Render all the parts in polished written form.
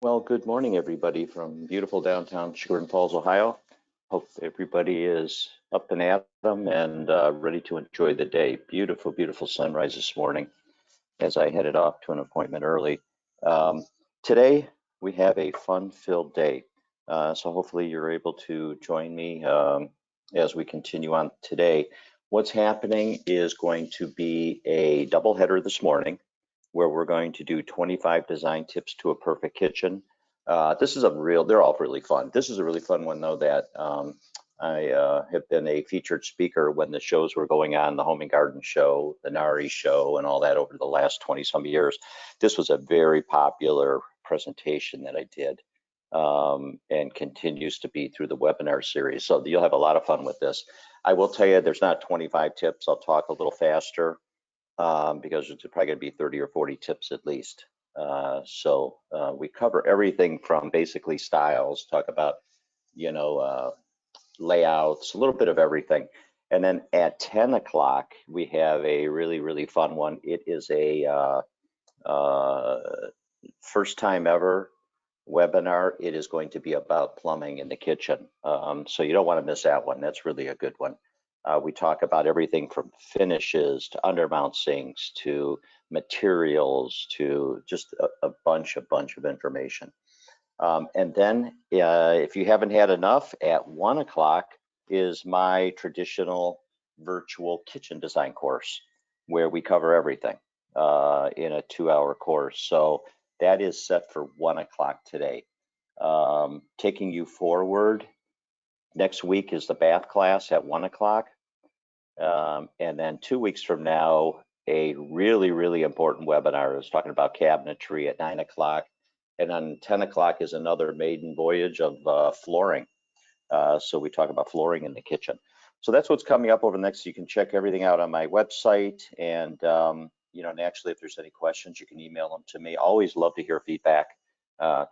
Well, good morning, everybody, from beautiful downtown Chagrin Falls, Ohio. Hope everybody is up and at them and ready to enjoy the day. Beautiful, beautiful sunrise this morning as I headed off to an appointment early. Um, Today, we have a fun-filled day, so hopefully you're able to join me as we continue on today. What's happening is going to be a double header this morning where we're going to do 25 design tips to a perfect kitchen. This is they're all really fun. This is a really fun one though that I have been a featured speaker when the shows were going on, the Home and Garden Show, the NARI show, and all that over the last 20 some years. This was a very popular presentation that I did and continues to be through the webinar series. So you'll have a lot of fun with this. I will tell you, there's not 25 tips. I'll talk a little faster because it's probably going to be 30 or 40 tips at least. We cover everything from basically styles, talk about, layouts, a little bit of everything. And then at 10 o'clock, we have a really, really fun one. It is a first time ever webinar. It is going to be about plumbing in the kitchen. So you don't want to miss that one. That's really a good one. We talk about everything from finishes to undermount sinks to materials to just a bunch of information. And then if you haven't had enough, at 1 o'clock is my traditional virtual kitchen design course where we cover everything in a 2-hour course. So that is set for 1 o'clock today. Taking you forward, next week is the bath class at 1 o'clock. And then 2 weeks from now, a really, really important webinar is talking about cabinetry at 9 o'clock. And then 10 o'clock is another maiden voyage of flooring. So we talk about flooring in the kitchen. So that's what's coming up over the next. You can check everything out on my website. And, naturally, if there's any questions, you can email them to me. Always love to hear feedback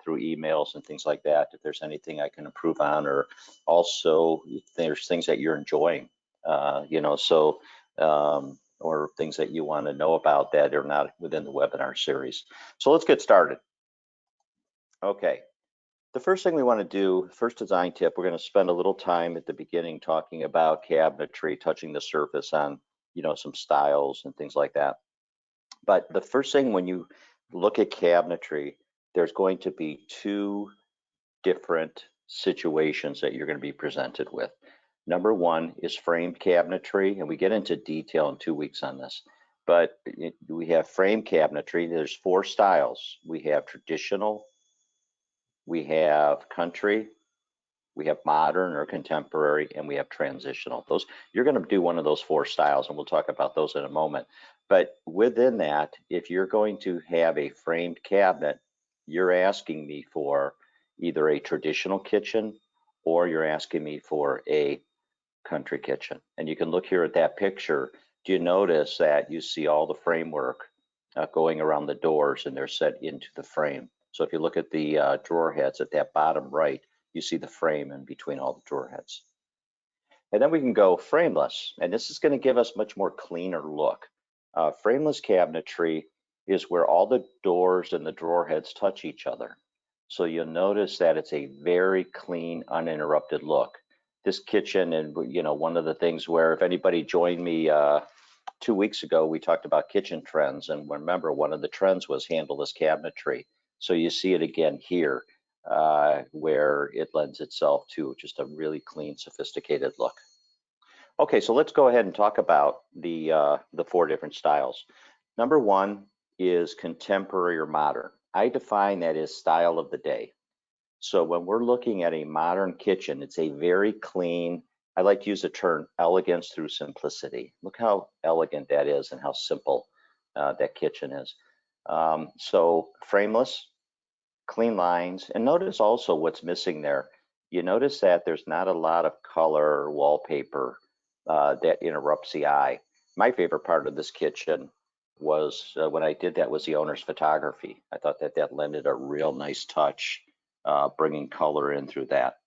through emails and things like that. If there's anything I can improve on, or also if there's things that you're enjoying. Or things that you want to know about that are not within the webinar series. So let's get started. Okay, the first thing we want to do, first design tip, we're going to spend a little time at the beginning talking about cabinetry, touching the surface on, some styles and things like that. But the first thing when you look at cabinetry, there's going to be two different situations that you're going to be presented with. Number one is framed cabinetry, and we get into detail in 2 weeks on this. But we have frame cabinetry. There's 4 styles. We have traditional, we have country, we have modern or contemporary, and we have transitional. Those, you're going to do one of those 4 styles, and we'll talk about those in a moment. But within that, if you're going to have a framed cabinet, you're asking me for either a traditional kitchen or you're asking me for a country kitchen. And you can look here at that picture. Do you notice that you see all the framework going around the doors, and they're set into the frame? So if you look at the drawer heads at that bottom right, you see the frame in between all the drawer heads. And then we can go frameless, and this is going to give us much more cleaner look. Frameless cabinetry is where all the doors and the drawer heads touch each other. So you'll notice that it's a very clean, uninterrupted look. This kitchen, and one of the things where if anybody joined me 2 weeks ago, we talked about kitchen trends, and remember, one of the trends was handleless cabinetry. So you see it again here, where it lends itself to just a really clean, sophisticated look. Okay, so let's go ahead and talk about the 4 different styles. Number one is contemporary or modern. I define that as style of the day. So when we're looking at a modern kitchen, it's a very clean, I like to use the term elegance through simplicity. Look how elegant that is and how simple that kitchen is. So frameless, clean lines, and notice also what's missing there. You notice that there's not a lot of color or wallpaper that interrupts the eye. My favorite part of this kitchen was when I did that was the owner's photography. I thought that lended a real nice touch, bringing color in through that.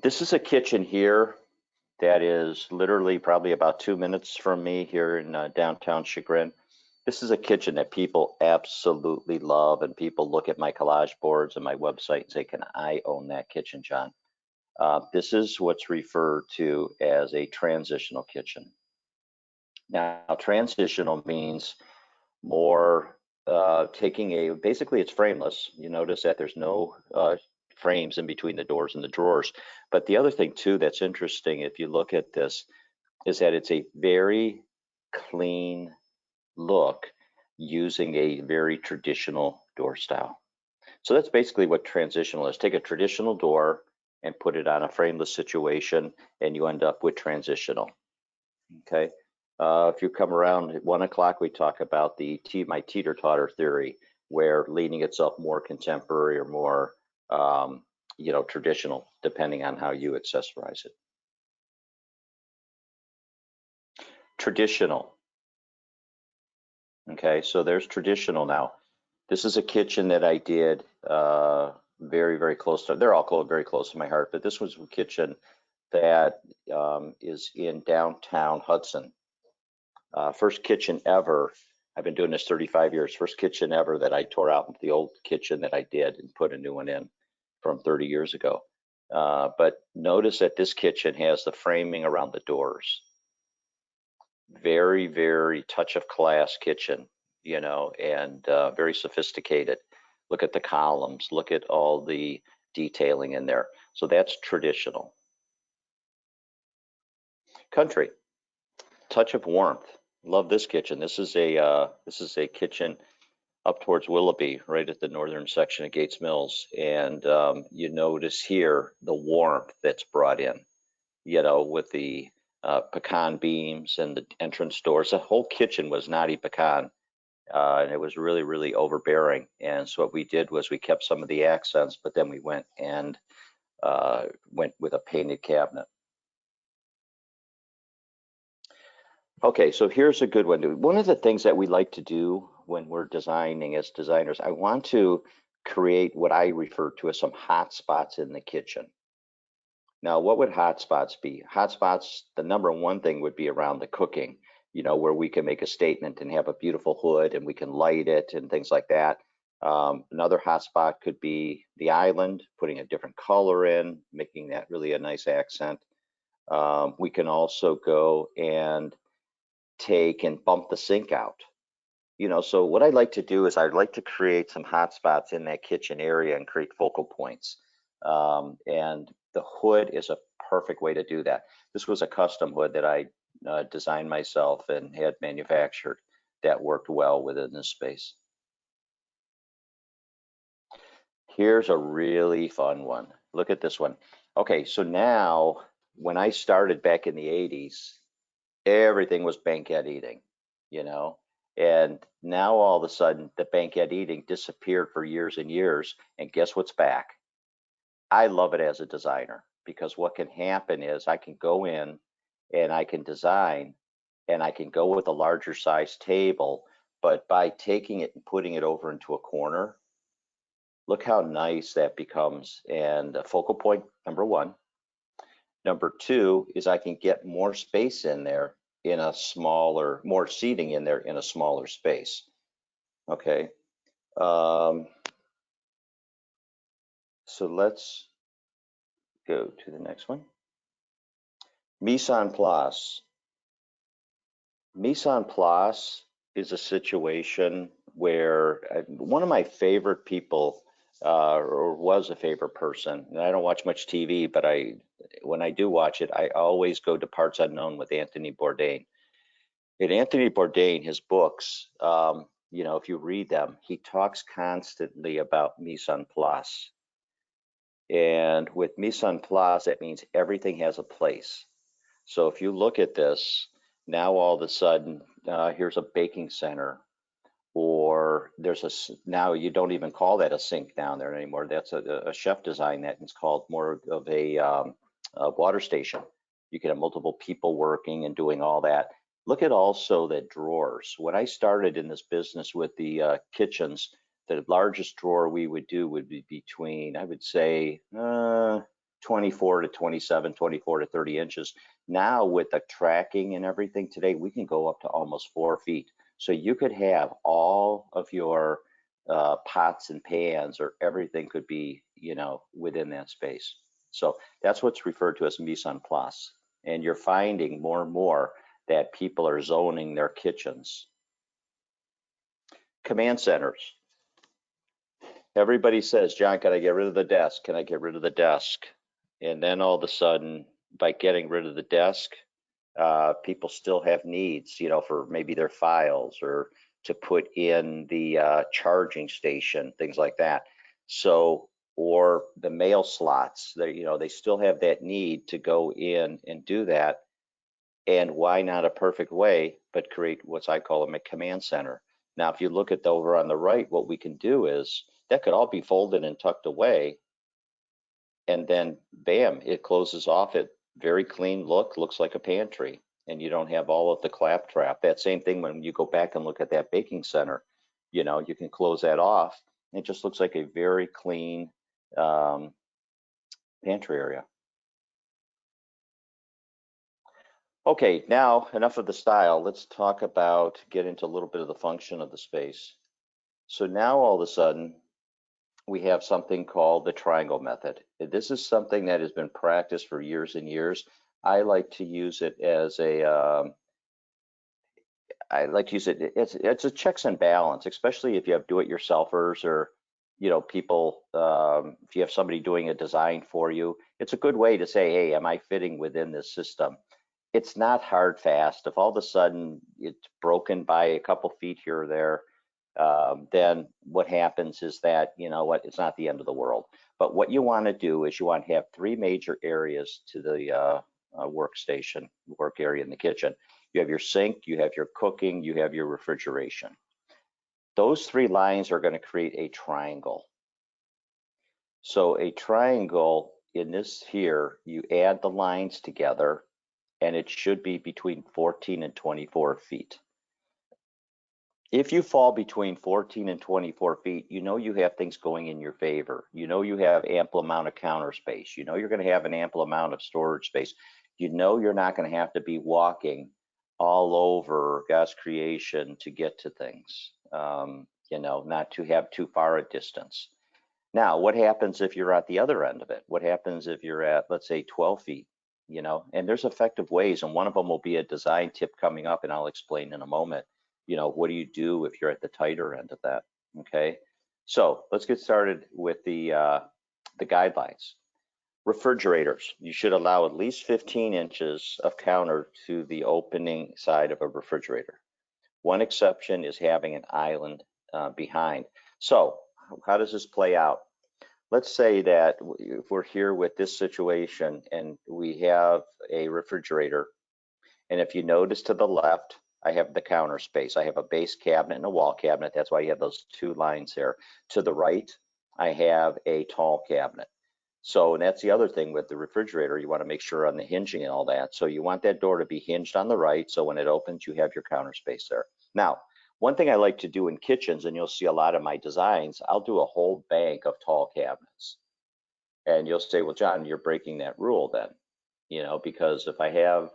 This is a kitchen here that is literally probably about 2 minutes from me here in downtown Chagrin. This is a kitchen that people absolutely love, and people look at my collage boards and my website and say, can I own that kitchen, John? This is what's referred to as a transitional kitchen. Now, transitional means more basically it's frameless. You notice that there's no frames in between the doors and the drawers. But the other thing too that's interesting, if you look at this, is that it's a very clean look using a very traditional door style. So that's basically what transitional is. Take a traditional door and put it on a frameless situation, and you end up with transitional. Okay. If you come around at 1 o'clock, we talk about my teeter-totter theory, where leaning itself more contemporary or more, traditional, depending on how you accessorize it. Traditional. Okay, so there's traditional now. This is a kitchen that I did very, very close to. They're all very close to my heart, but this was a kitchen that is in downtown Hudson. First kitchen ever. I've been doing this 35 years. First kitchen ever that I tore out the old kitchen that I did and put a new one in from 30 years ago. But notice that this kitchen has the framing around the doors. Very, very touch of class kitchen, and very sophisticated. Look at the columns, look at all the detailing in there. So that's traditional. Country, touch of warmth. Love this kitchen. This is a kitchen up towards Willoughby, right at the northern section of Gates Mills, and you notice here the warmth that's brought in, with the pecan beams and the entrance doors. The whole kitchen was knotty pecan, and it was really, really overbearing. And so what we did was we kept some of the accents, but then we went with a painted cabinet. Okay, so here's a good one. One of the things that we like to do when we're designing as designers, I want to create what I refer to as some hot spots in the kitchen. Now, what would hot spots be? Hot spots, the number one thing would be around the cooking, where we can make a statement and have a beautiful hood and we can light it and things like that. Another hot spot could be the island, putting a different color in, making that really a nice accent. We can also go and take and bump the sink out. So what I'd like to do is I'd like to create some hot spots in that kitchen area and create focal points. And the hood is a perfect way to do that. This was a custom hood that I designed myself and had manufactured that worked well within this space. Here's a really fun one. Look at this one. Okay, so now when I started back in the 80s, everything was banquet eating, and now all of a sudden the banquet eating disappeared for years and years, and guess what's back? I love it as a designer, because what can happen is I can go in and I can design, and I can go with a larger size table, but by taking it and putting it over into a corner, look how nice that becomes. And a focal point, number one. Number two is I can get more space in there in a smaller, more seating in there in a smaller space. Okay. So let's go to the next one. Mise en place. Mise en place is a situation where one of my favorite people, or was a favorite person, and I don't watch much TV, but when I do watch it, I always go to Parts Unknown with Anthony Bourdain. And Anthony Bourdain, his books, if you read them, he talks constantly about mise en place. And with mise en place, that means everything has a place. So if you look at this, now all of a sudden, here's a baking center, or now you don't even call that a sink down there anymore. That's a chef design that is called more of a water station. You can have multiple people working and doing all that. Look at also the drawers. When I started in this business with the kitchens, the largest drawer we would do would be between, I would say, 24 to 27, 24 to 30 inches. Now with the tracking and everything today, we can go up to almost 4 feet. So you could have all of your pots and pans, or everything could be, within that space. So that's what's referred to as mise en place. And you're finding more and more that people are zoning their kitchens. Command centers. Everybody says, John, can I get rid of the desk? Can I get rid of the desk? And then all of a sudden, by getting rid of the desk, people still have needs, for maybe their files, or to put in the charging station, things like that. So, or the mail slots, they still have that need to go in and do that. And why not a perfect way, but create what I call a command center. Now, if you look at over on the right, what we can do is that could all be folded and tucked away, and then bam, it closes off. It very clean look, looks like a pantry, and you don't have all of the claptrap. That same thing when you go back and look at that baking center, you can close that off. It just looks like a very clean pantry area. Okay, now enough of the style. Let's talk about, get into a little bit of the function of the space. So now all of a sudden, we have something called the triangle method. This is something that has been practiced for years and years. I like to use it as it's a checks and balance, especially if you have do-it-yourselfers, or people, if you have somebody doing a design for you. It's a good way to say, hey, am I fitting within this system? It's not hard fast. If all of a sudden it's broken by a couple feet here or there, then what happens is that, it's not the end of the world. But what you want to do is you want to have three major areas to the workstation, work area in the kitchen. You have your sink, you have your cooking, you have your refrigeration. Those three lines are going to create a triangle. So a triangle in this here, you add the lines together, and it should be between 14 and 24 feet. If you fall between 14 and 24 feet, you have things going in your favor. You have ample amount of counter space. You're going to have an ample amount of storage space. You're not going to have to be walking all over God's creation to get to things, not to have too far a distance. Now, what happens if you're at the other end of it? What happens if you're at, let's say, 12 feet? And there's effective ways, and one of them will be a design tip coming up, and I'll explain in a moment. What do you do if you're at the tighter end of that? Okay, so let's get started with the guidelines. Refrigerators, you should allow at least 15 inches of counter to the opening side of a refrigerator. One exception is having an island behind. So how does this play out? Let's say that if we're here with this situation and we have a refrigerator, and if you notice to the left, I have the counter space. I have a base cabinet and a wall cabinet. That's why you have those two lines there. To the right, I have a tall cabinet. So, and that's the other thing with the refrigerator, you want to make sure on the hinging and all that. So you want that door to be hinged on the right, so when it opens, you have your counter space there. Now, one thing I like to do in kitchens, and you'll see a lot of my designs, I'll do a whole bank of tall cabinets. And you'll say, well, John, you're breaking that rule then, because if I have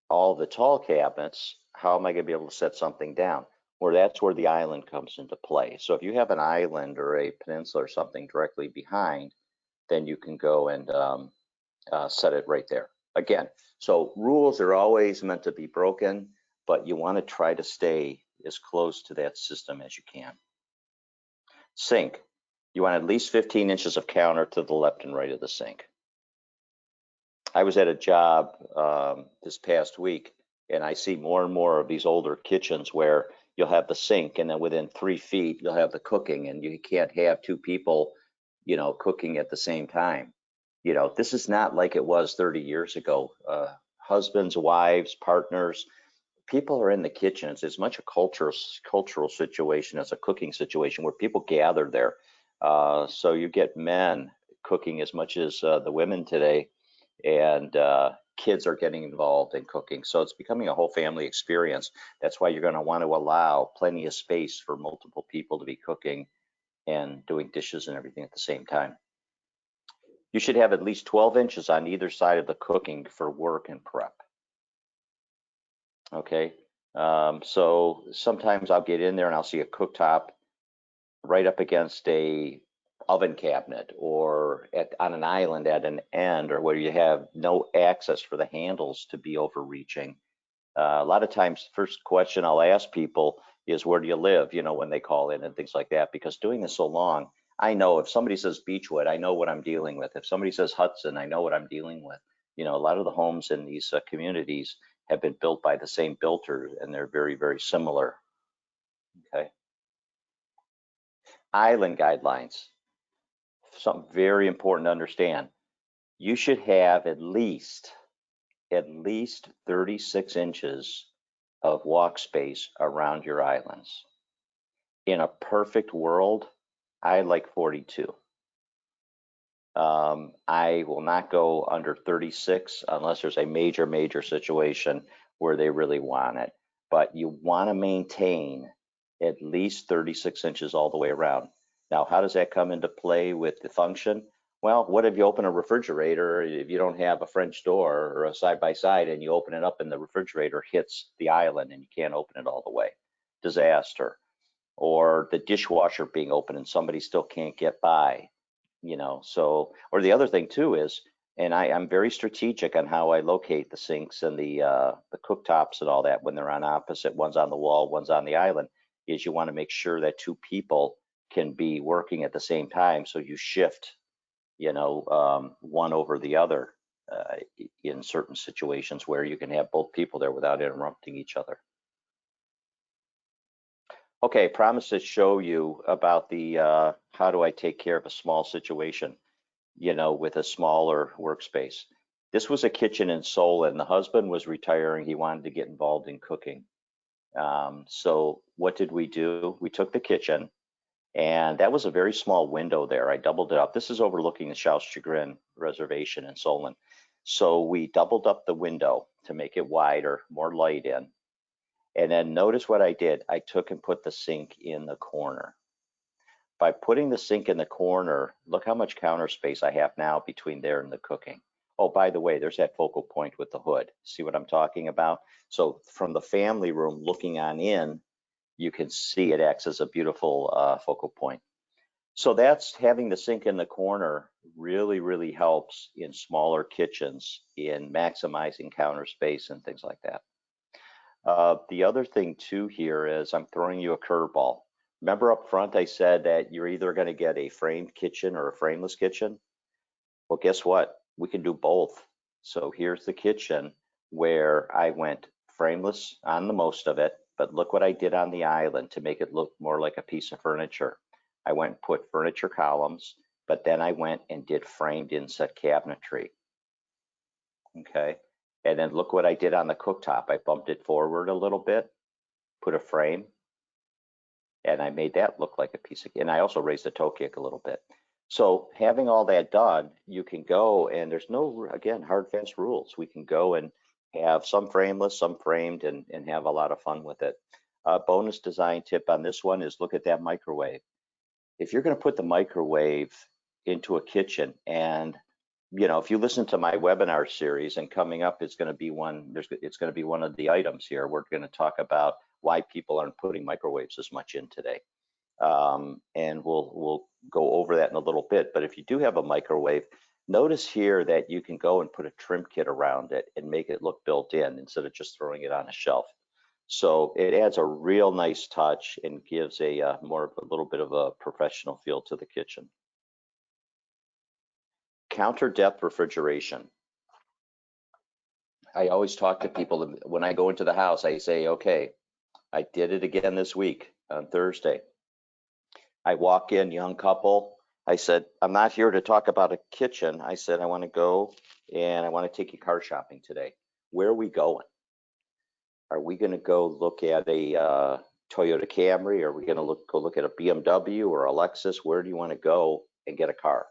all the tall cabinets, how am I going to be able to set something down? Well, that's where the island comes into play. So if you have an island or a peninsula or something directly behind, then you can go and set it right there. Again, so rules are always meant to be broken, but you want to try to stay as close to that system as you can. Sink, you want at least 15 inches of counter to the left and right of the sink. I was at a job this past week, and I see more and more of these older kitchens where you'll have the sink, and then within 3 feet you'll have the cooking, and you can't have two people, cooking at the same time. This is not like it was 30 years ago. Husbands, wives, partners, people are in the kitchen. It's as much a cultural situation as a cooking situation where people gather there. So you get men cooking as much as the women today, and kids are getting involved in cooking. So it's becoming a whole family experience. That's why you're going to want to allow plenty of space for multiple people to be cooking and doing dishes and everything at the same time. You should have at least 12 inches on either side of the cooking for work and prep. Okay, So sometimes I'll get in there and I'll see a cooktop right up against a oven cabinet or on an island at an end, or where you have no access for the handles to be overreaching. A lot of times, first question I'll ask people is, where do you live? You know, when they call in and things like that, because doing this so long, I know if somebody says Beechwood, I know what I'm dealing with. If somebody says Hudson, I know what I'm dealing with. You know, a lot of the homes in these communities have been built by the same builder, and they're very, very similar. Okay. Island guidelines. Something very important to understand. You should have at least 36 inches of walk space around your islands. In a perfect world, I like 42. I will not go under 36 unless there's a major situation where they really want it. But you want to maintain at least 36 inches all the way around. Now, how does that come into play with the function? Well, what if you open a refrigerator, if you don't have a French door or a side-by-side and you open it up and the refrigerator hits the island and you can't open it all the way? Disaster. Or the dishwasher being open and somebody still can't get by, you know. So, or the other thing too is, and I'm very strategic on how I locate the sinks and the cooktops and all that when they're on opposite, one's on the wall, one's on the island, is you want to make sure that two people can be working at the same time. So you shift, you know, one over the other in certain situations where you can have both people there without interrupting each other. Okay, promise to show you about the how do I take care of a small situation, you know, with a smaller workspace. This was a kitchen in Solon. The husband was retiring. He wanted to get involved in cooking. So what did we do? We took the kitchen, and that was a very small window there. I doubled it up. This is overlooking the Shouse Chagrin Reservation in Solon. So we doubled up the window to make it wider, more light in. And then notice what I did. I took and put the sink in the corner. By putting the sink in the corner, look how much counter space I have now between there and the cooking. Oh, by the way, there's that focal point with the hood. See what I'm talking about? So from the family room looking on in, you can see it acts as a beautiful focal point. So that's having the sink in the corner really helps in smaller kitchens in maximizing counter space and things like that. The other thing too here is I'm throwing you a curveball. Remember up front I said that you're either going to get a framed kitchen or a frameless kitchen? Well, guess what? We can do both. So here's the kitchen where I went frameless on the most of it, but look what I did on the island to make it look more like a piece of furniture. I went and put furniture columns, but then I went and did framed inset cabinetry. Okay. And then look what I did on the cooktop. I bumped it forward a little bit, put a frame, and I made that look like a piece of, and I also raised the toe kick a little bit. So having all that done, you can go, and there's no, again, hard, fast rules. We can go and have some frameless, some framed, and have a lot of fun with it. Bonus design tip on this one is look at that microwave. If you're going to put the microwave into a kitchen, and you know, if you listen to my webinar series, and coming up is going to be one, it's going to be one of the items here. We're going to talk about why people aren't putting microwaves as much in today. And we'll go over that in a little bit. But if you do have a microwave, notice here that you can go and put a trim kit around it and make it look built in instead of just throwing it on a shelf. So it adds a real nice touch and gives a little bit of a professional feel to the kitchen. Counter depth refrigeration. I always talk to people when I go into the house. I say, okay, I did it again this week on Thursday. I walk in, young couple. I said, I'm not here to talk about a kitchen. I said, I want to go and I want to take you car shopping today. Where are we going? Are we going to go look at a Toyota Camry? Are we going to go look at a BMW or a Lexus? Where do you want to go and get a car?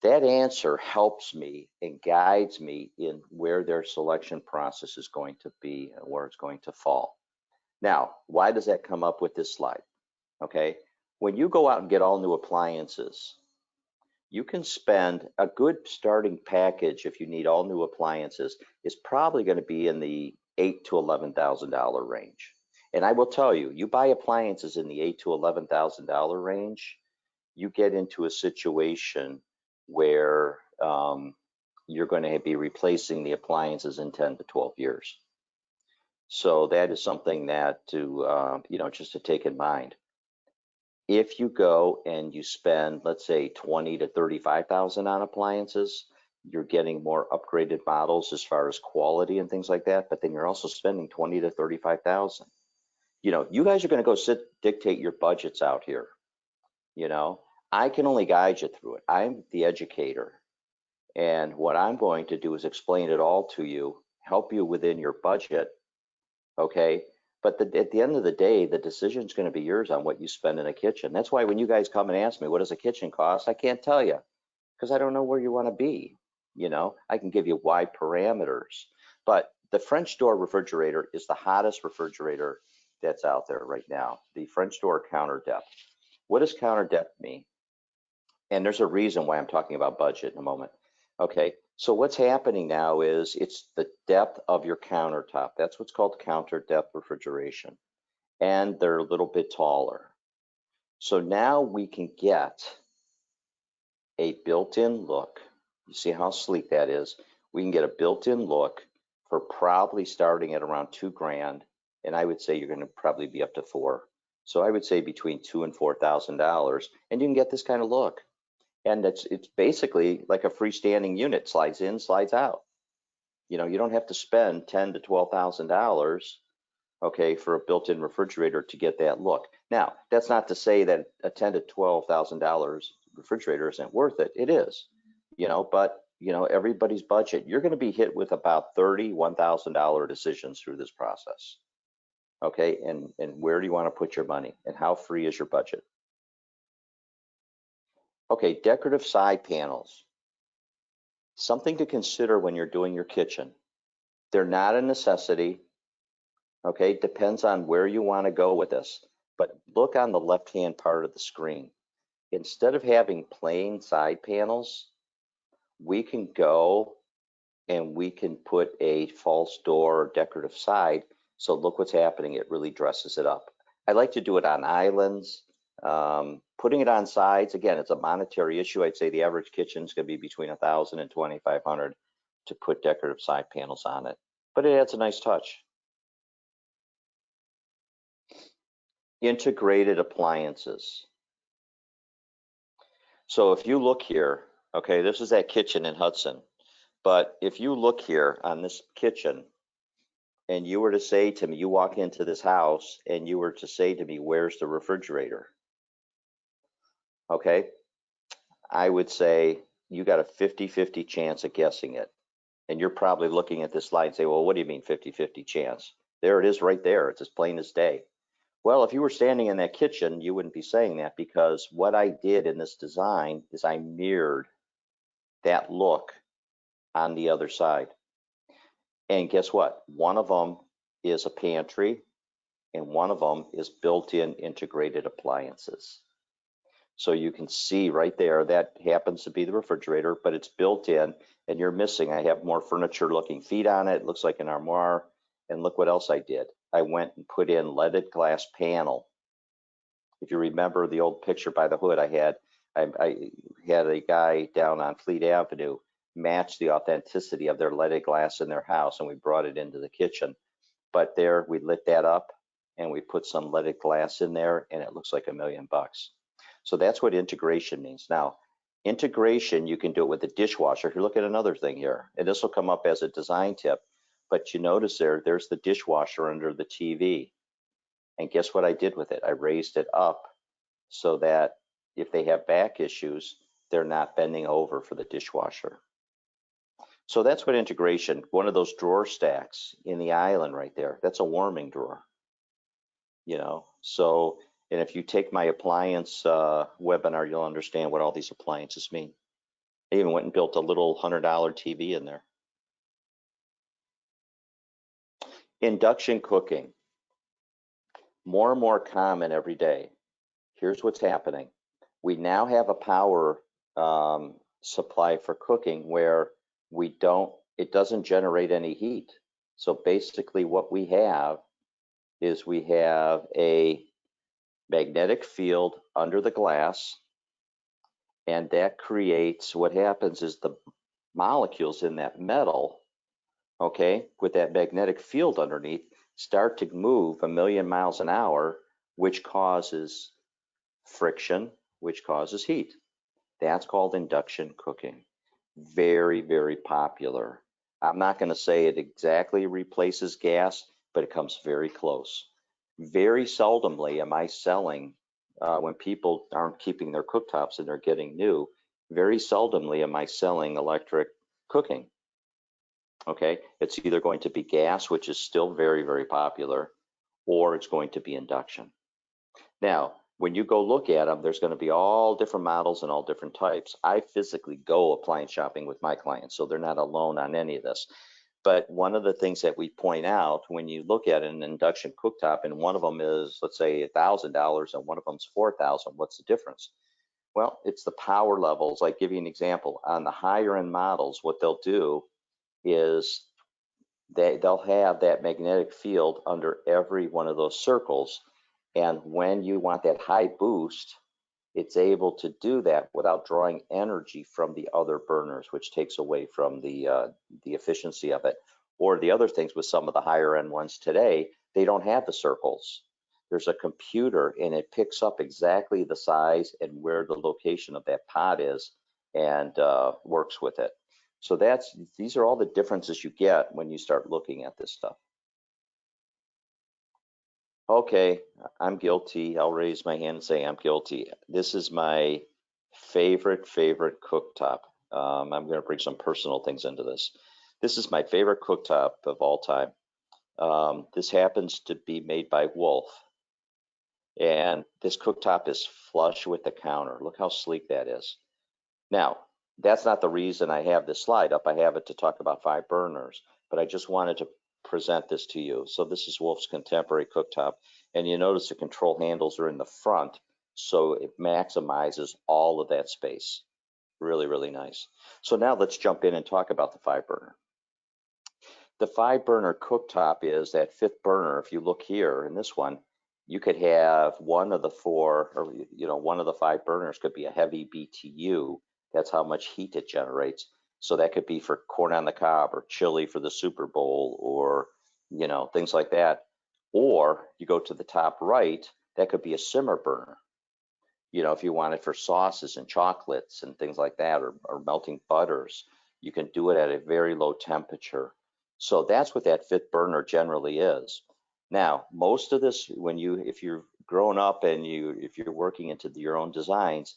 That answer helps me and guides me in where their selection process is going to be and where it's going to fall. Now, why does that come up with this slide? Okay, when you go out and get all new appliances, you can spend a good starting package if you need all new appliances is probably going to be in the $8,000 to $11,000 range. And I will tell you, you buy appliances in the $8,000 to $11,000 range, you get into a situation where you're going to be replacing the appliances in 10 to 12 years. So that is something that to, just to take in mind. If you go and you spend, let's say, 20 to 35,000 on appliances, you're getting more upgraded models as far as quality and things like that, but then you're also spending 20 to 35,000. You guys are going to go dictate your budgets out here. I can only guide you through it. I'm the educator. And what I'm going to do is explain it all to you, help you within your budget. Okay. But at the end of the day, the decision is going to be yours on what you spend in a kitchen. That's why when you guys come and ask me, what does a kitchen cost? I can't tell you because I don't know where you want to be. I can give you wide parameters, but the French door refrigerator is the hottest refrigerator that's out there right now. The French door counter depth. What does counter depth mean? And there's a reason why I'm talking about budget in a moment. Okay, so what's happening now is it's the depth of your countertop. That's what's called counter depth refrigeration. And they're a little bit taller. So now we can get a built-in look. You see how sleek that is? We can get a built-in look for probably starting at around $2,000. And I would say you're going to probably be up to $4,000. So I would say between $2,000 and $4,000, and you can get this kind of look. And it's basically like a freestanding unit, slides in, slides out. You don't have to spend $10,000 to $12,000, okay, for a built-in refrigerator to get that look. Now, that's not to say that a $10,000 to $12,000 refrigerator isn't worth it. It is, but everybody's budget. You're going to be hit with about $31,000 decisions through this process. Okay, and where do you want to put your money, and how free is your budget? Okay, decorative side panels. Something to consider when you're doing your kitchen. They're not a necessity. Okay, depends on where you want to go with this. But look on the left-hand part of the screen. Instead of having plain side panels, we can go and we can put a false door or decorative side. So look what's happening. It really dresses it up. I like to do it on islands. Putting it on sides, again, it's a monetary issue. I'd say the average kitchen is going to be between $1,000 and $2,500 to put decorative side panels on it, but it adds a nice touch. Integrated appliances. So if you look here, okay, this is that kitchen in Hudson, but if you look here on this kitchen and you were to say to me, you walk into this house and you were to say to me, where's the refrigerator? Okay, I would say you got a 50-50 chance of guessing it. And you're probably looking at this slide and say, well, what do you mean 50-50 chance? There it is right there. It's as plain as day. Well, if you were standing in that kitchen, you wouldn't be saying that, because what I did in this design is I mirrored that look on the other side. And guess what? One of them is a pantry and one of them is built-in integrated appliances. So you can see right there, that happens to be the refrigerator, but it's built in and you're missing. I have more furniture looking feet on it. It looks like an armoire. And look what else I did. I went and put in leaded glass panel. If you remember the old picture by the hood I had a guy down on Fleet Avenue match the authenticity of their leaded glass in their house, and we brought it into the kitchen. But there, we lit that up and we put some leaded glass in there, and it looks like $1 million. So that's what integration means. Now, integration, you can do it with the dishwasher. If you look at another thing here, and this will come up as a design tip, but you notice there's the dishwasher under the TV. And guess what I did with it? I raised it up so that if they have back issues, they're not bending over for the dishwasher. So that's what integration, one of those drawer stacks in the island right there, that's a warming drawer. So, and if you take my appliance webinar, you'll understand what all these appliances mean. I even went and built a little $100 TV in there. Induction cooking, more and more common every day. Here's what's happening. We now have a power supply for cooking where it doesn't generate any heat. So basically what we have is we have a magnetic field under the glass, and that creates, what happens is the molecules in that metal, okay, with that magnetic field underneath, start to move 1,000,000 miles an hour, which causes friction, which causes heat. That's called induction cooking. Very, very popular. I'm not going to say it exactly replaces gas, but it comes very close. Very seldomly am I selling, when people aren't keeping their cooktops and they're getting new, very seldomly am I selling electric cooking. Okay, it's either going to be gas, which is still very, very popular, or it's going to be induction. Now, when you go look at them, there's going to be all different models and all different types. I physically go appliance shopping with my clients, so they're not alone on any of this. But one of the things that we point out when you look at an induction cooktop, and one of them is, let's say, $1,000 and one of them's $4,000, what's the difference? Well, it's the power levels. Like, give you an example. On the higher end models, what they'll do is they'll have that magnetic field under every one of those circles. And when you want that high boost, it's able to do that without drawing energy from the other burners, which takes away from the efficiency of it. Or the other things with some of the higher end ones today, they don't have the circles. There's a computer and it picks up exactly the size and where the location of that pot is, and works with it. So these are all the differences you get when you start looking at this stuff. Okay, I'm guilty. I'll raise my hand and say I'm guilty. This is my favorite cooktop. I'm going to bring some personal things into this. This is my favorite cooktop of all time. This happens to be made by Wolf. And this cooktop is flush with the counter. Look how sleek that is. Now, that's not the reason I have this slide up. I have it to talk about 5 burners, but I just wanted to present this to you. So this is Wolf's contemporary cooktop, and you notice the control handles are in the front, so it maximizes all of that space. Really, really nice. So now let's jump in and talk about the 5 burner. The 5 burner cooktop is that 5th burner. If you look here in this one, you could have one of the 4, or one of the 5 burners could be a heavy BTU. That's how much heat it generates. So that could be for corn on the cob or chili for the Super Bowl, or things like that. Or you go to the top right, that could be a simmer burner. If you want it for sauces and chocolates and things like that, or melting butters, you can do it at a very low temperature. So that's what that 5th burner generally is. Now, most of this, if you're growing up and if you're working into your own designs,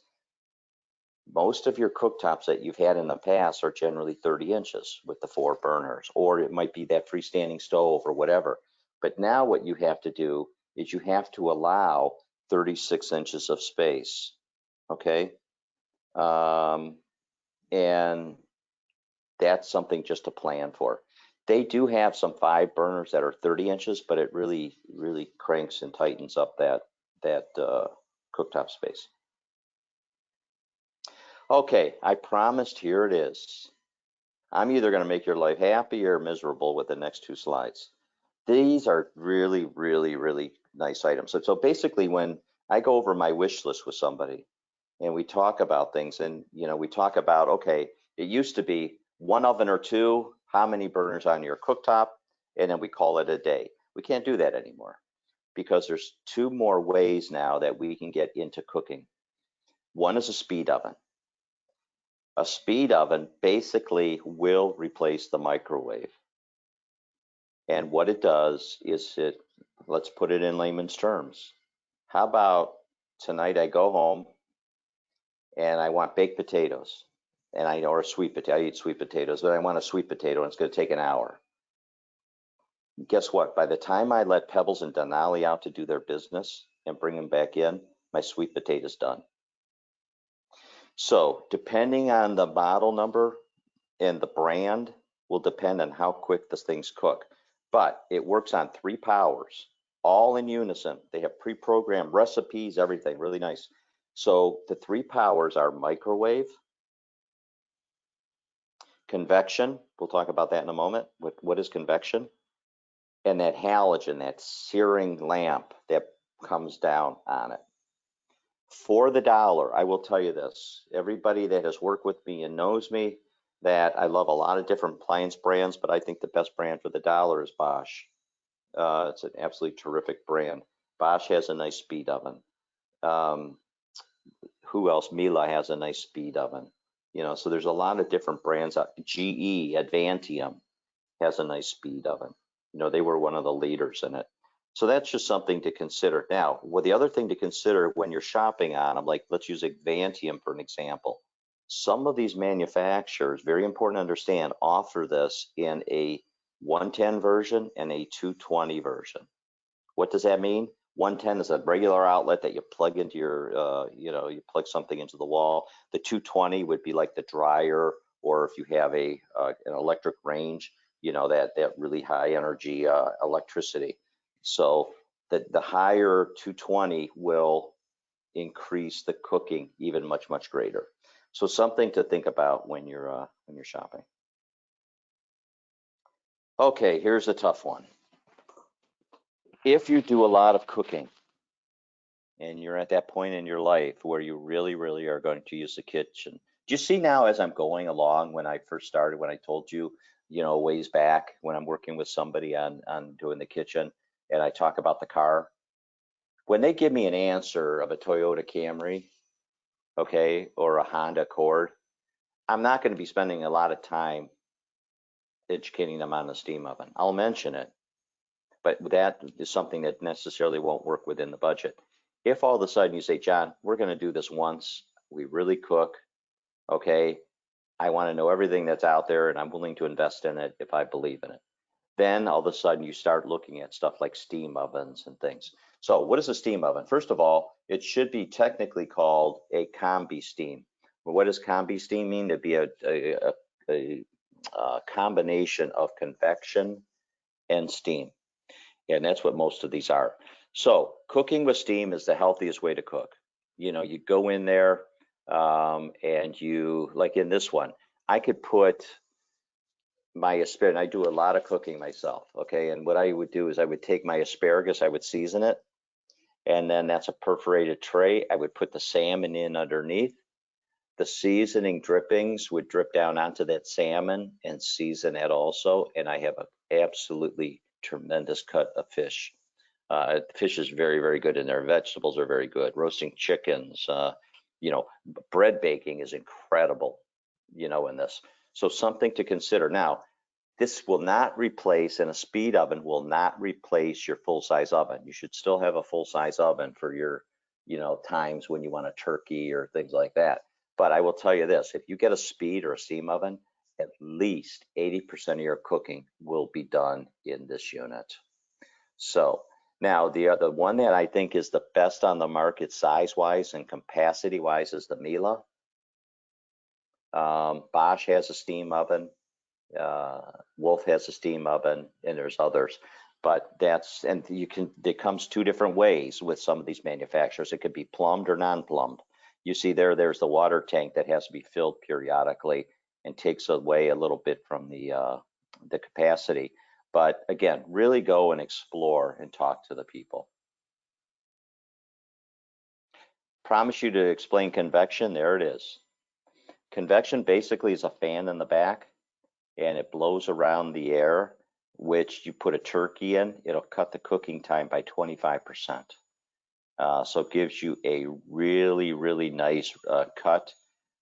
most of your cooktops that you've had in the past are generally 30 inches with the 4 burners, or it might be that freestanding stove or whatever. But now what you have to do is you have to allow 36 inches of space, okay? And that's something just to plan for. They do have some 5 burners that are 30 inches, but it really, really cranks and tightens up that cooktop space. Okay, I promised, here it is. I'm either going to make your life happy or miserable with the next 2 slides. These are really, really, really nice items. So basically, when I go over my wish list with somebody and we talk about things, and we talk about, okay, it used to be 1 oven or 2, how many burners on your cooktop, and then we call it a day. We can't do that anymore because there's 2 more ways now that we can get into cooking. One is a speed oven. A speed oven basically will replace the microwave. And what it does is let's put it in layman's terms. How about tonight I go home and I want baked potatoes, or sweet potato. I eat sweet potatoes, but I want a sweet potato and it's going to take an hour. Guess what? By the time I let Pebbles and Denali out to do their business and bring them back in, my sweet potato's done. So depending on the model number and the brand will depend on how quick these things cook. But it works on 3 powers, all in unison. They have pre-programmed recipes, everything, really nice. So the 3 powers are microwave, convection. We'll talk about that in a moment. What is convection? and that halogen, that searing lamp that comes down on it. For the dollar, I will tell you this, everybody that has worked with me and knows me, that I love a lot of different appliance brands, but I think the best brand for the dollar is Bosch. It's an absolutely terrific brand. Bosch has a nice speed oven. Who else? Miele has a nice speed oven. You know, so there's a lot of different brands. GE, Advantium has a nice speed oven. You know, they were one of the leaders in it. So that's just something to consider. Now, well, the other thing to consider when you're shopping on them, like let's use Advantium for an example. Some of these manufacturers, very important to understand, offer this in a 110 version and a 220 version. What does that mean? 110 is a regular outlet that you plug into your, you plug something into the wall. The 220 would be like the dryer, or if you have an electric range, you know, that really high energy electricity. So the higher 220 will increase the cooking even much greater. So something to think about when you're shopping. Okay, here's a tough one. If you do a lot of cooking and you're at that point in your life where you really are going to use the kitchen, do you see now as I'm going along, when I first started, when I told you, you know, ways back when I'm working with somebody on doing the kitchen and I talk about the car, when they give me an answer of a Toyota Camry, okay, or a Honda Accord, I'm not going to be spending a lot of time educating them on the steam oven. I'll mention it, but that is something that necessarily won't work within the budget. If all of a sudden you say, John, we're going to do this once, we really cook, okay, I want to know everything that's out there and I'm willing to invest in it if I believe in it. Then all of a sudden you start looking at stuff like steam ovens and things. So what is a steam oven? First of all, it should be technically called a combi steam. But what does combi steam mean? To be a combination of convection and steam. And that's what most of these are. So cooking with steam is the healthiest way to cook. You know, you go in there and you, like in this one, I could put my asparagus, I do a lot of cooking myself, okay? And what I would do is I would take my asparagus, I would season it, and then that's a perforated tray. I would put the salmon in underneath. The seasoning drippings would drip down onto that salmon and season that also, and I have an absolutely tremendous cut of fish. Fish is very good in there. Vegetables are very good. Roasting chickens, you know, bread baking is incredible, you know, in this. So something to consider. Now, this will not replace, and a speed oven will not replace your full-size oven. You should still have a full-size oven for your, you know, times when you want a turkey or things like that. But I will tell you this, if you get a speed or a steam oven, at least 80% of your cooking will be done in this unit. So now the other one that I think is the best on the market size-wise and capacity-wise is the Miele. Bosch has a steam oven. Wolf has a steam oven, and there's others. But that's, and you can, it comes two different ways with some of these manufacturers. It could be plumbed or non-plumbed. You see there's the water tank that has to be filled periodically and takes away a little bit from the capacity. But again, really go and explore and talk to the people. Promise you to explain convection. There it is. Convection basically is a fan in the back, and it blows around the air, which you put a turkey in, it'll cut the cooking time by 25%. So it gives you a really nice cut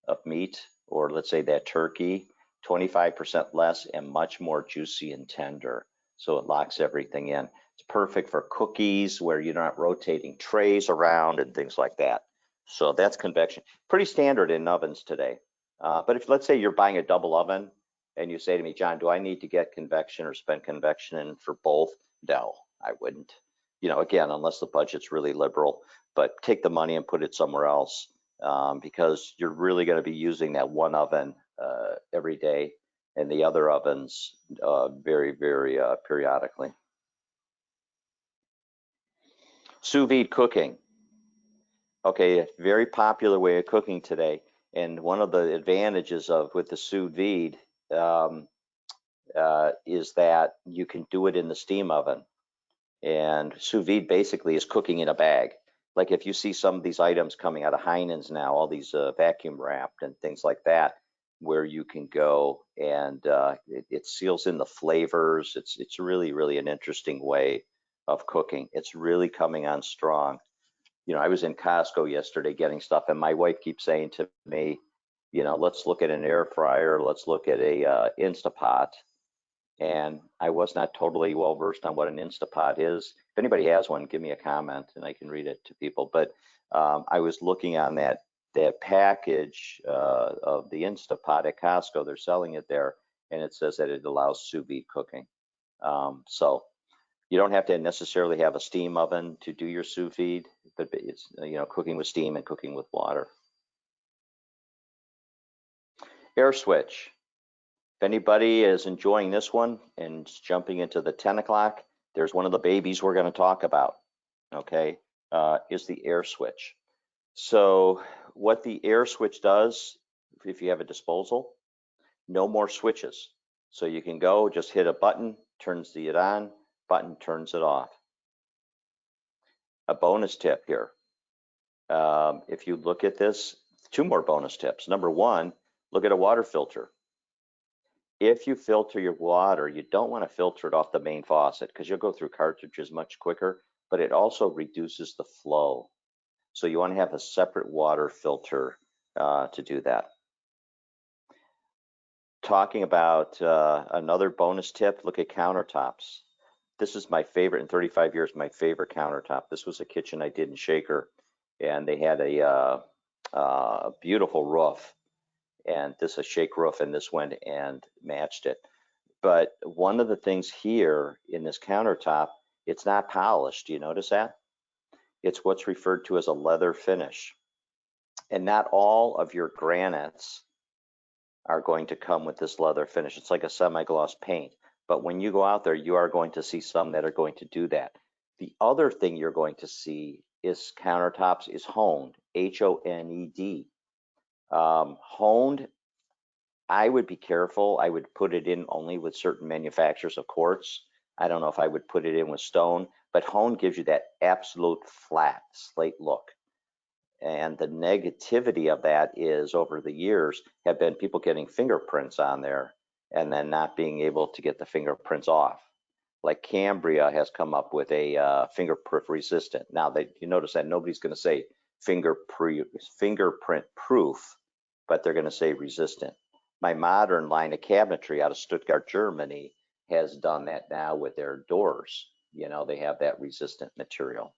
of meat, or let's say that turkey, 25% less and much more juicy and tender. So it locks everything in. It's perfect for cookies where you're not rotating trays around and things like that. So that's convection. Pretty standard in ovens today. But if, let's say you're buying a double oven and you say to me, John, do I need to get convection or spend convection in for both? No, I wouldn't. You know, again, unless the budget's really liberal, but take the money and put it somewhere else because you're really going to be using that one oven every day and the other ovens very periodically. Sous vide cooking. Okay, a very popular way of cooking today. And one of the advantages of with the sous vide, is that you can do it in the steam oven. And sous vide basically is cooking in a bag. Like if you see some of these items coming out of Heinen's now, all these vacuum wrapped and things like that, where you can go and it seals in the flavors. It's really, really an interesting way of cooking. It's really coming on strong. You know, I was in Costco yesterday getting stuff, and my wife keeps saying to me, you know, let's look at an air fryer, let's look at a Instapot. And I was not totally well versed on what an Instapot is. If anybody has one, give me a comment and I can read it to people. But I was looking on that package of the Instapot at Costco. They're selling it there, and it says that it allows sous vide cooking. So you don't have to necessarily have a steam oven to do your sous vide, but it's, you know, cooking with steam and cooking with water. Air switch. If anybody is enjoying this one and jumping into the 10 o'clock, there's one of the babies we're going to talk about, okay, is the air switch. So what the air switch does, if you have a disposal, no more switches. So you can go, just hit a button, turns it on, button turns it off. A bonus tip here. If you look at this, 2 more bonus tips. Number 1, look at a water filter. If you filter your water, you don't want to filter it off the main faucet because you'll go through cartridges much quicker, but it also reduces the flow. So you want to have a separate water filter to do that. Talking about another bonus tip, look at countertops. This is my favorite in 35 years, my favorite countertop. This was a kitchen I did in Shaker, and they had a beautiful roof. And this is a shake roof, and this went and matched it. But one of the things here in this countertop, it's not polished. Do you notice that? It's what's referred to as a leather finish. And not all of your granites are going to come with this leather finish. It's like a semi-gloss paint. But when you go out there, you are going to see some that are going to do that. The other thing you're going to see is countertops is honed, H-O-N-E-D. Honed, I would be careful. I would put it in only with certain manufacturers of quartz. I don't know if I would put it in with stone, but hone gives you that absolute flat slate look. And the negativity of that is over the years have been people getting fingerprints on there and then not being able to get the fingerprints off. Like Cambria has come up with a fingerprint resistant. Now that you notice that nobody's going to say fingerprint proof, but they're going to say resistant. My modern line of cabinetry out of Stuttgart, Germany has done that now with their doors. You know, they have that resistant material,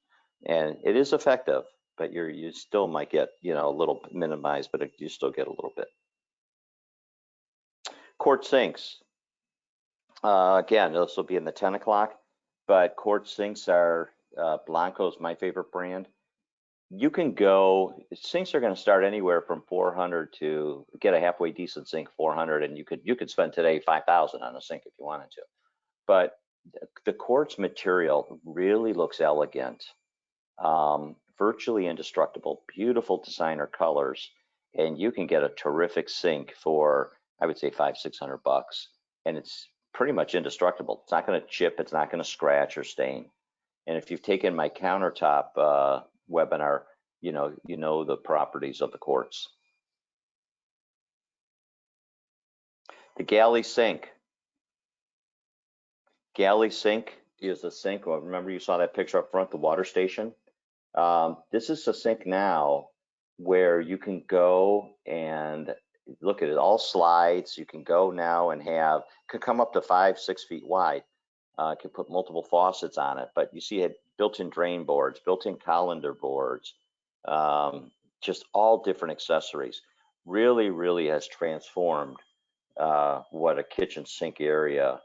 and it is effective, but you still might get, you know, a little minimized, but you still get a little bit. Quartz sinks. Again, this will be in the 10 o'clock, but quartz sinks are, Blanco's my favorite brand. You can go, sinks are going to start anywhere from 400 to get a halfway decent sink, 400, and you could spend today 5,000 on a sink if you wanted to. But the quartz material really looks elegant, virtually indestructible, beautiful designer colors, and you can get a terrific sink for, I would say, $500-600, and it's pretty much indestructible. It's not going to chip, it's not going to scratch or stain. And if you've taken my countertop webinar, you know the properties of the quartz. The galley sink. Galley sink is a sink. Well, remember you saw that picture up front, the water station. This is a sink now where you can go and look at it, all slides. You can go now and could come up to 5-6 feet wide. Can put multiple faucets on it, but you see it built-in drain boards, built-in colander boards, just all different accessories. Really, really has transformed what a kitchen sink area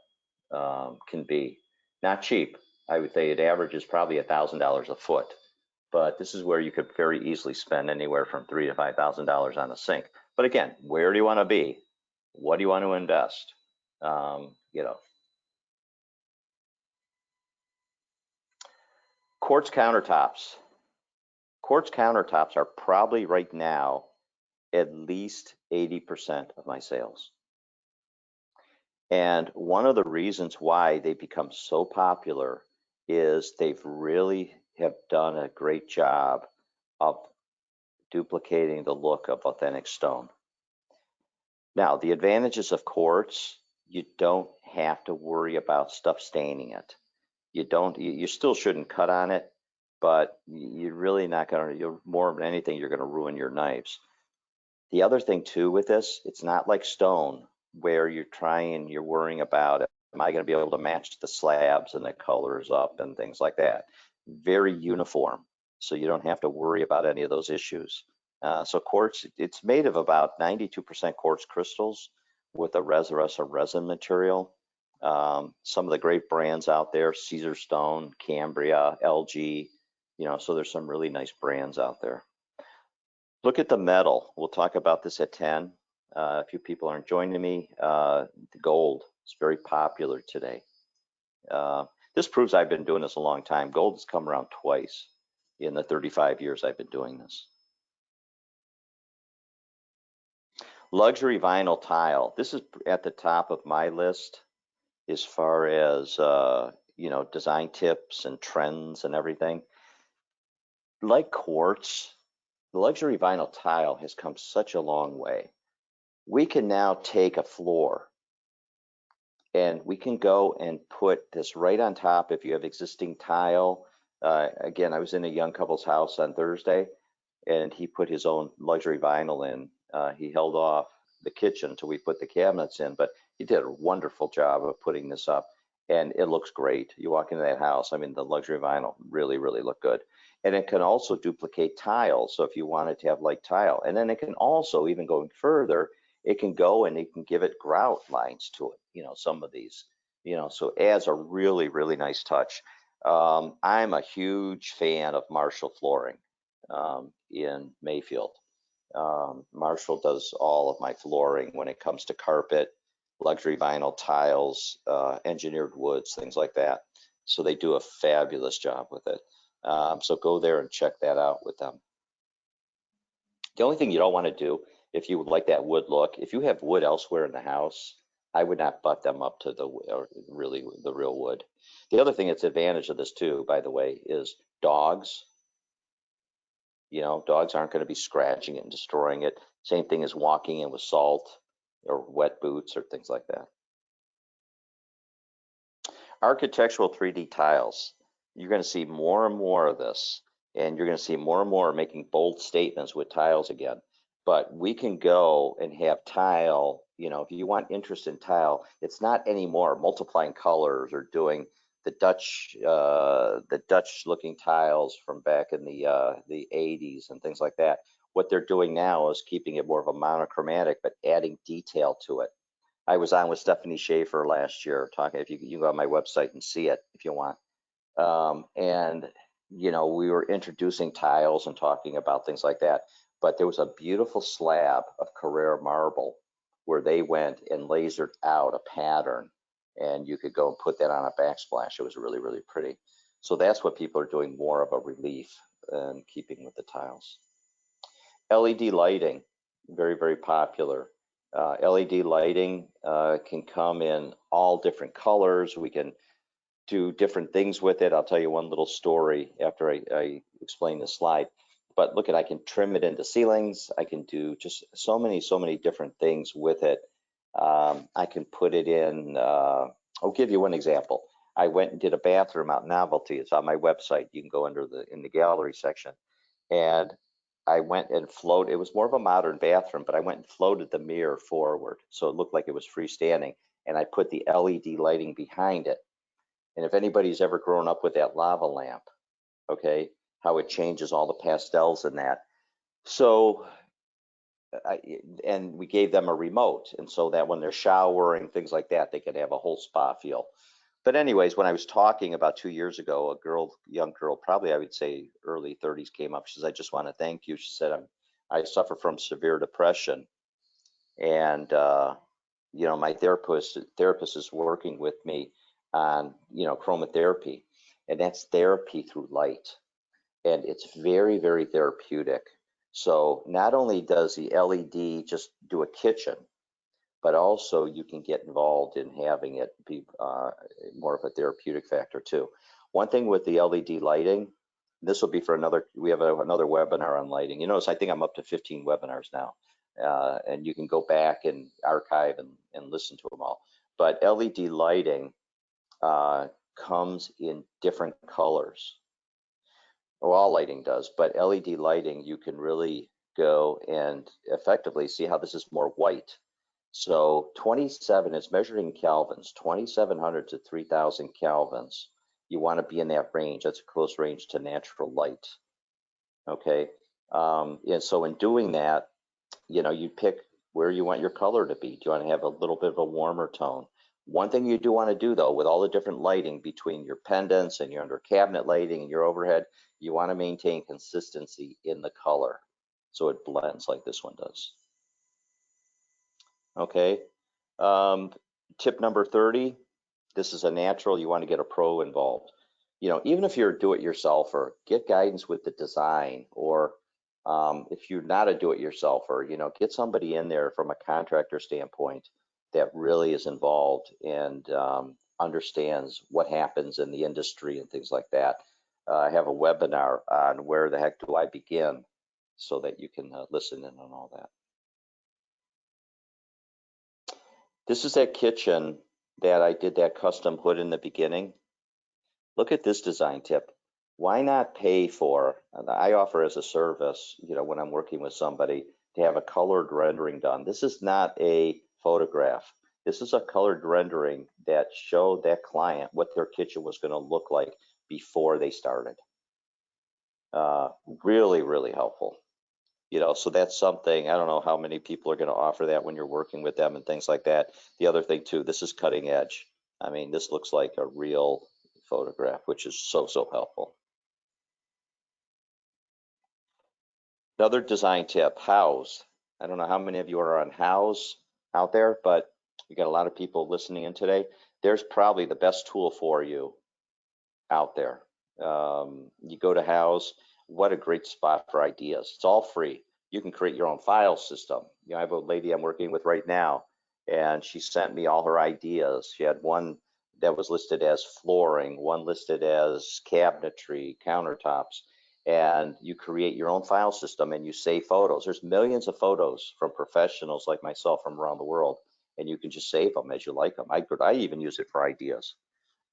can be. Not cheap. I would say it averages probably $1,000 a foot, but this is where you could very easily spend anywhere from $3,000 to $5,000 on a sink. But again, where do you want to be? What do you want to invest? You know. Quartz countertops. Quartz countertops are probably right now at least 80% of my sales. And one of the reasons why they become so popular is they've really have done a great job of duplicating the look of authentic stone. Now, the advantages of quartz, you don't have to worry about stuff staining it. You still shouldn't cut on it, but you're really not going to, more than anything, you're going to ruin your knives. The other thing too with this, it's not like stone where you're worrying about, am I going to be able to match the slabs and the colors up and things like that. Very uniform, so you don't have to worry about any of those issues. So quartz, it's made of about 92% quartz crystals with a resin material. Some of the great brands out there, Caesarstone, Cambria, LG, so there's some really nice brands out there. Look at the metal. We'll talk about this at 10. A few people aren't joining me. The gold is very popular today. This proves I've been doing this a long time. Gold has come around twice in the 35 years I've been doing this. Luxury vinyl tile. This is at the top of my list as far as design tips and trends and everything. Like quartz, the luxury vinyl tile has come such a long way. We can now take a floor and we can go and put this right on top if you have existing tile. Again, I was in a young couple's house on Thursday and he put his own luxury vinyl in. He held off the kitchen until we put the cabinets in, but he did a wonderful job of putting this up and it looks great. You walk into that house, I mean, the luxury vinyl really, really look good. And it can also duplicate tile. So if you wanted to have like tile, and then it can also, even going further, it can go and it can give it grout lines to it, some of these, so it adds a really, really nice touch. I'm a huge fan of Marshall flooring in Mayfield. Marshall does all of my flooring when it comes to carpet, luxury vinyl tiles, engineered woods, things like that. So they do a fabulous job with it. So go there and check that out with them. The only thing you don't want to do, if you would like that wood look, if you have wood elsewhere in the house, I would not butt them up to the real wood. The other thing that's advantage of this too, by the way, is dogs. Dogs aren't going to be scratching it and destroying it. Same thing as walking in with salt or wet boots or things like that. Architectural 3D tiles. You're going to see more and more of this, and you're going to see more and more making bold statements with tiles again. But we can go and have tile, if you want interest in tile, it's not anymore multiplying colors or doing the Dutch looking tiles from back in the 80s and things like that. What they're doing now is keeping it more of a monochromatic, but adding detail to it. I was on with Stephanie Schaefer last year talking, if you can go on my website and see it if you want. And we were introducing tiles and talking about things like that. But there was a beautiful slab of Carrara marble where they went and lasered out a pattern and you could go and put that on a backsplash. It was really, really pretty. So that's what people are doing more of a relief and keeping with the tiles. LED lighting, very, very popular. LED lighting can come in all different colors. We can do different things with it. I'll tell you one little story after I explain the slide. But look at, I can trim it into ceilings. I can do just so many different things with it. I can put it in, I'll give you one example. I went and did a bathroom out in Novelty. It's on my website. You can go in the gallery section. And I went and floated, it was more of a modern bathroom, but I went and floated the mirror forward. So it looked like it was freestanding. And I put the LED lighting behind it. And if anybody's ever grown up with that lava lamp, okay, how it changes all the pastels in that. So, and we gave them a remote. And so that when they're showering, things like that, they could have a whole spa feel. But anyways, when I was talking about 2 years ago, a young girl, probably I would say early 30s, came up. She says, I just want to thank you. She said, I suffer from severe depression. And, my therapist is working with me on, chromotherapy. And that's therapy through light. And it's very, very therapeutic. So not only does the LED just do a kitchen, but also you can get involved in having it be more of a therapeutic factor too. One thing with the LED lighting, this will be for another, we have another webinar on lighting. You notice I think I'm up to 15 webinars now, and you can go back and archive and listen to them all. But LED lighting comes in different colors. Well, all lighting does, but LED lighting, you can really go and effectively see how this is more white. So 27 is measured in kelvins, 2,700 to 3,000 kelvins. You want to be in that range. That's a close range to natural light. Okay, and so in doing that, you know, you pick where you want your color to be. Do you want to have a little bit of a warmer tone? One thing you do want to do though, with all the different lighting between your pendants and your under cabinet lighting and your overhead, you want to maintain consistency in the color so it blends like this one does. Okay, tip number 30, this is a natural, you want to get a pro involved. You know, even if you're a do-it-yourselfer, get guidance with the design, or if you're not a do-it-yourselfer, you know, get somebody in there from a contractor standpoint that really is involved and understands what happens in the industry and things like that. I have a webinar on where the heck do I begin, so that you can listen in on all that. This is that kitchen that I did that custom hood in the beginning. Look at this design tip. Why not pay for, I offer as a service, you know, when I'm working with somebody, to have a colored rendering done. This is not a photograph. This is a colored rendering that showed that client what their kitchen was going to look like before they started. Really, really helpful. You know, so that's something, I don't know how many people are going to offer that when you're working with them and things like that. The other thing too, this is cutting edge. I mean, this looks like a real photograph, which is so, so helpful. Another design tip, Houzz. I don't know how many of you are on Houzz out there, but we got a lot of people listening in today. There's probably the best tool for you out there. You go to Houzz, what a great spot for ideas. It's all free. You can create your own file system. You know, I have a lady I'm working with right now, and she sent me all her ideas. She had one that was listed as flooring, one listed as cabinetry, countertops, and you create your own file system and you save photos. There's millions of photos from professionals like myself from around the world, and you can just save them as you like them. I even use it for ideas.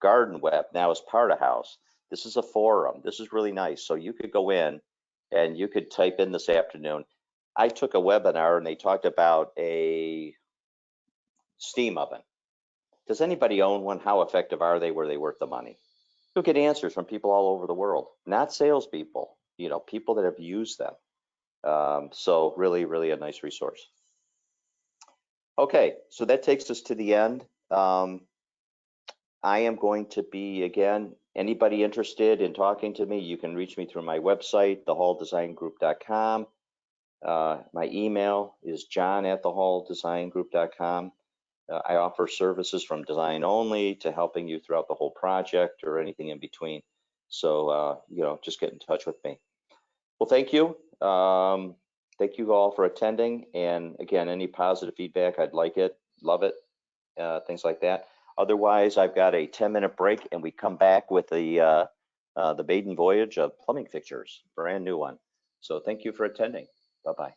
Garden Web now is part of Houzz. This is a forum. This is really nice. So you could go in and you could type in this afternoon. I took a webinar and they talked about a steam oven. Does anybody own one? How effective are they? Were they worth the money? You'll get answers from people all over the world, not salespeople, you know, people that have used them. So really, really a nice resource. Okay, so that takes us to the end. I am going to be, again, anybody interested in talking to me, you can reach me through my website, thehalldesignGroup.com. My email is john@thehalldesignGroup.com. I offer services from design only to helping you throughout the whole project or anything in between. So, you know, just get in touch with me. Well, thank you. Thank you all for attending. And again, any positive feedback, I'd like it, love it, things like that. Otherwise, I've got a 10-minute break and we come back with the maiden voyage of plumbing fixtures, brand new one. So thank you for attending. Bye-bye.